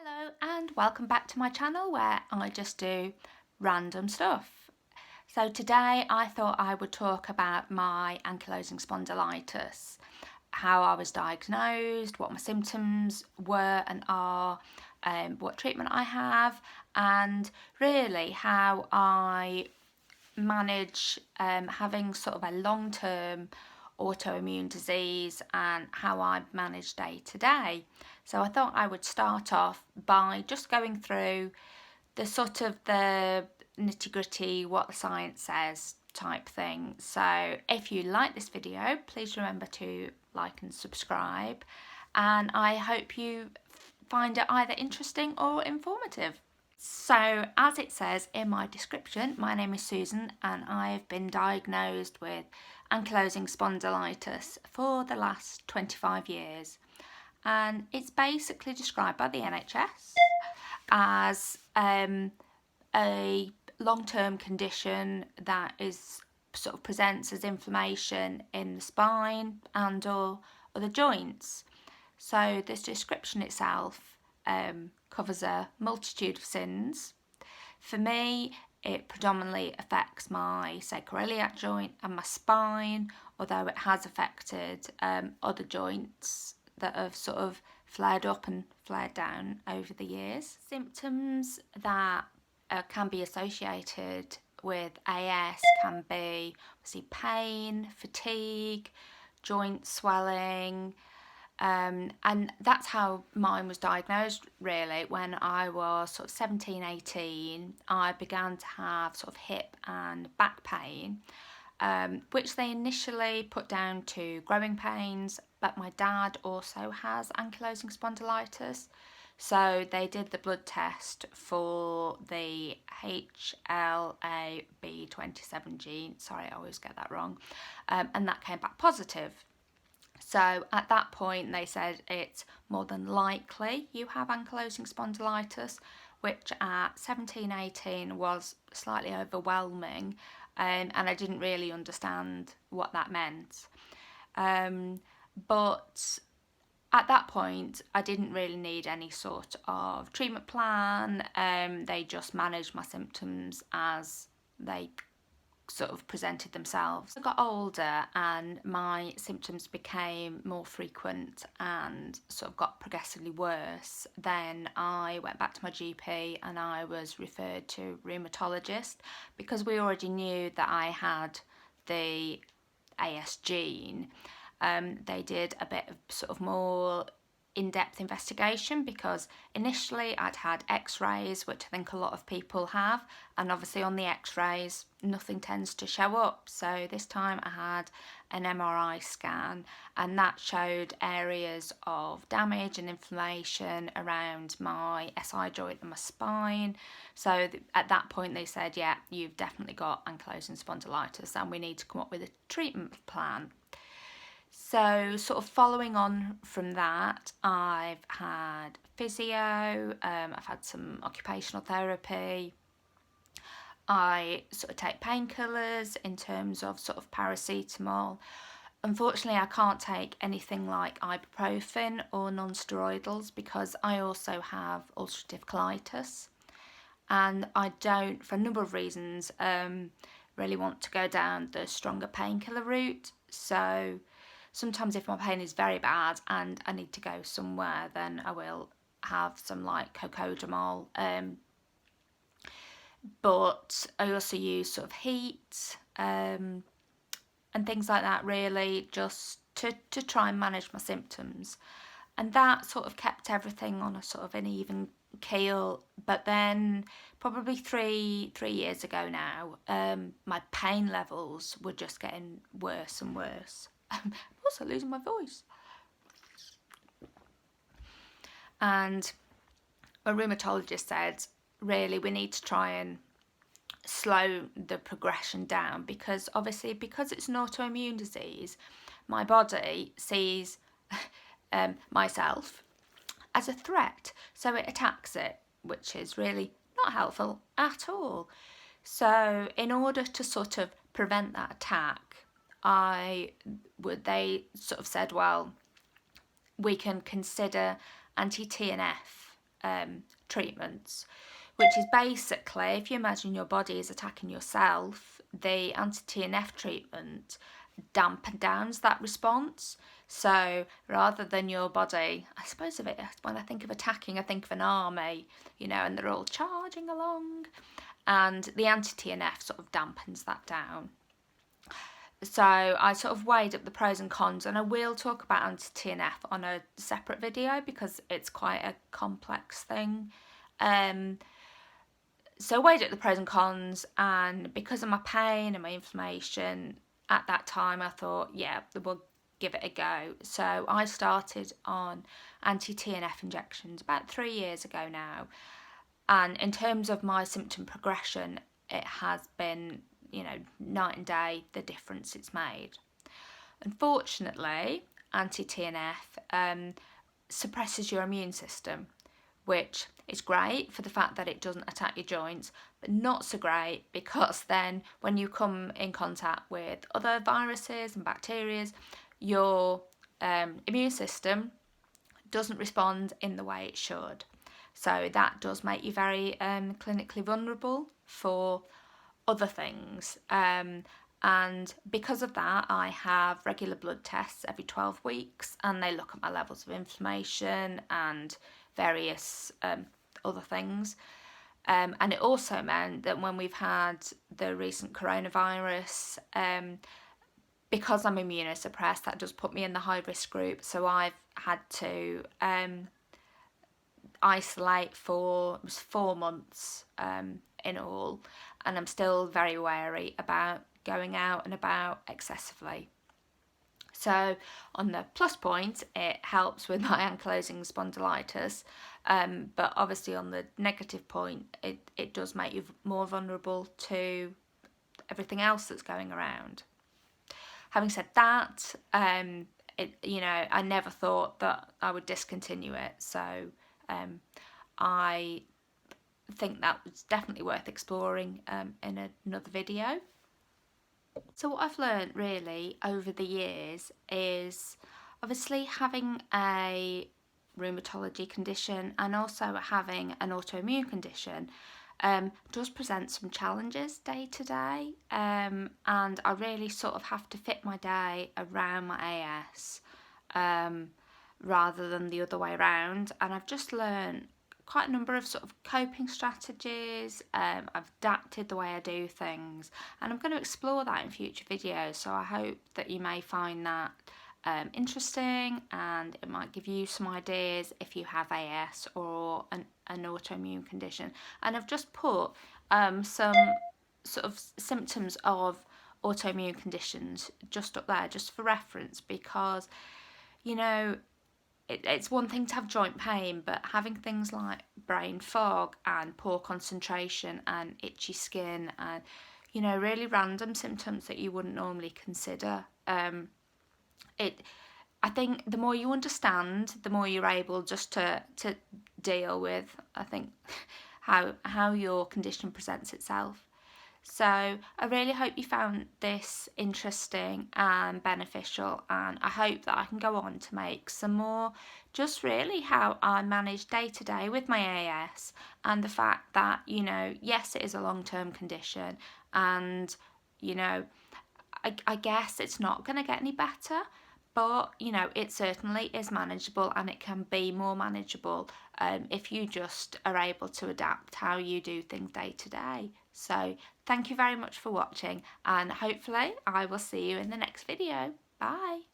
Hello and welcome back to my channel where I just do random stuff. So today I thought I would talk about my ankylosing spondylitis, how I was diagnosed, what my symptoms were and are, what treatment I have, and really how I manage having sort of a long-term autoimmune disease and how I manage day to day. So I thought I would start off by just going through the sort of the nitty-gritty, what the science says type thing. So if you like this video, please remember to like and subscribe, and I hope you find it either interesting or informative. So, as it says in my description, my name is Susan and I've been diagnosed with ankylosing spondylitis for the last 25 years. And it's basically described by the NHS as a long-term condition that is sort of presents as inflammation in the spine and or other joints. So this description itself covers a multitude of sins. For me, it predominantly affects my sacroiliac joint and my spine, although it has affected other joints that have sort of flared up and flared down over the years. Symptoms that can be associated with AS can be obviously pain, fatigue, joint swelling, and that's how mine was diagnosed really. When I was sort of 17, 18, I began to have sort of hip and back pain, which they initially put down to growing pains, but my dad also has ankylosing spondylitis. So they did the blood test for the HLA-B27 gene, sorry I always get that wrong, and that came back positive. So at that point they said it's more than likely you have ankylosing spondylitis, which at 17, 18 was slightly overwhelming, and I didn't really understand what that meant. But at that point I didn't really need any sort of treatment plan. They just managed my symptoms as they sort of presented themselves. I got older and my symptoms became more frequent and sort of got progressively worse. Then I went back to my GP and I was referred to a rheumatologist because we already knew that I had the AS gene. They did a bit of sort of more in-depth investigation because initially I'd had x-rays, which I think a lot of people have, and obviously on the x-rays nothing tends to show up. So this time I had an MRI scan and that showed areas of damage and inflammation around my SI joint and my spine. So at that point they said, yeah, you've definitely got ankylosing spondylitis and we need to come up with a treatment plan. So sort of following on from that, I've had physio, I've had some occupational therapy. I sort of take painkillers in terms of sort of paracetamol. Unfortunately, I can't take anything like ibuprofen or non-steroidals because I also have ulcerative colitis. And I don't, for a number of reasons, really want to go down the stronger painkiller route. So sometimes if my pain is very bad and I need to go somewhere, then I will have some like cocodamol. But I also use sort of heat and things like that, really just to try and manage my symptoms. And that sort of kept everything on a sort of an even keel. But then probably three years ago now, my pain levels were just getting worse and worse. I'm also losing my voice. And a rheumatologist said, really, we need to try and slow the progression down because obviously because it's an autoimmune disease, my body sees myself as a threat. So it attacks it, which is really not helpful at all. So in order to sort of prevent that attack, they sort of said, well, we can consider anti-TNF treatments, which is basically, if you imagine your body is attacking yourself, the anti-TNF treatment downs that response. So rather than your body, I suppose when I think of attacking, I think of an army, and they're all charging along, and the anti-TNF sort of dampens that down. So I sort of weighed up the pros and cons, and I will talk about anti-TNF on a separate video because it's quite a complex thing. So I weighed up the pros and cons, and because of my pain and my inflammation at that time, I thought, yeah, we'll give it a go. So I started on anti-TNF injections about 3 years ago now. And in terms of my symptom progression, it has been, night and day, the difference it's made. Unfortunately, anti-TNF suppresses your immune system, which is great for the fact that it doesn't attack your joints, but not so great because then when you come in contact with other viruses and bacteria, your immune system doesn't respond in the way it should. So that does make you very clinically vulnerable for other things. And because of that, I have regular blood tests every 12 weeks, and they look at my levels of inflammation and various other things. And it also meant that when we've had the recent coronavirus, because I'm immunosuppressed, that does put me in the high risk group. So I've had to isolate for 4 months in all, and I'm still very wary about going out and about excessively. So on the plus point, it helps with my ankylosing spondylitis, but obviously on the negative point, it does make you more vulnerable to everything else that's going around. Having said that, I never thought that I would discontinue it, so I think that was definitely worth exploring in another video. So what I've learned really over the years is obviously having a rheumatology condition and also having an autoimmune condition does present some challenges day to day, and I really sort of have to fit my day around my AS rather than the other way around. And I've just learned quite a number of sort of coping strategies. I've adapted the way I do things, and I'm going to explore that in future videos, so I hope that you may find that interesting, and it might give you some ideas if you have AS or an autoimmune condition. And I've just put some sort of symptoms of autoimmune conditions just up there, just for reference, because it's one thing to have joint pain, but having things like brain fog and poor concentration and itchy skin and really random symptoms that you wouldn't normally consider, I think the more you understand, the more you're able just to deal with, I think, how your condition presents itself. So I really hope you found this interesting and beneficial, and I hope that I can go on to make some more just really how I manage day to day with my AS, and the fact that, yes, it is a long-term condition, and, I guess it's not going to get any better, but, it certainly is manageable, and it can be more manageable if you just are able to adapt how you do things day to day. So thank you very much for watching, and hopefully I will see you in the next video. Bye.